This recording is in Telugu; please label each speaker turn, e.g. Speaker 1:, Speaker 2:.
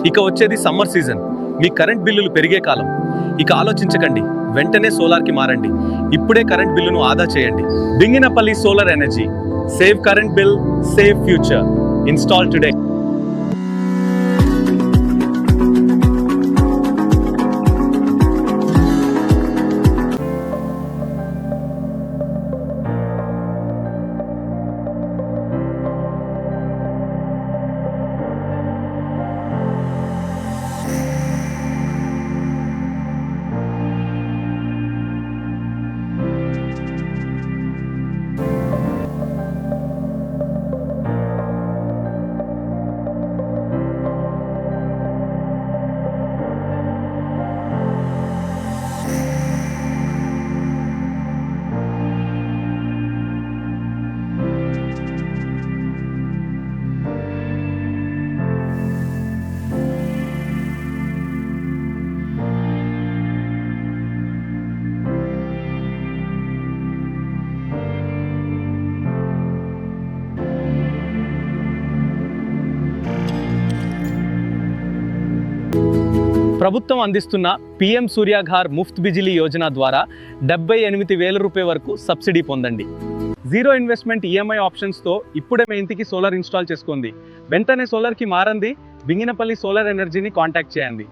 Speaker 1: ఇక వచ్చేది సమ్మర్ సీజన్, మీ కరెంట్ బిల్లులు పెరిగే కాలం. ఇక ఆలోచించకండి, వెంటనే సోలార్కి మారండి. ఇప్పుడే కరెంట్ బిల్లును ఆదా చేయండి. Binginapalli solar energy. Save current bill, save future. Install today. ప్రభుత్వం అందిస్తున్న పిఎం సూర్యాఘర్ ముఫ్త్ బిజిలీ యోజన ద్వారా 78,000 రూపాయల వరకు సబ్సిడీ పొందండి. జీరో ఇన్వెస్ట్మెంట్ ఈఎంఐ ఆప్షన్స్తో ఇప్పుడే మీ ఇంటికి సోలార్ ఇన్స్టాల్ చేసుకోండి. వెంటనే సోలార్కి మారండి. బింగినపల్లి సోలార్ ఎనర్జీని కాంటాక్ట్ చేయండి.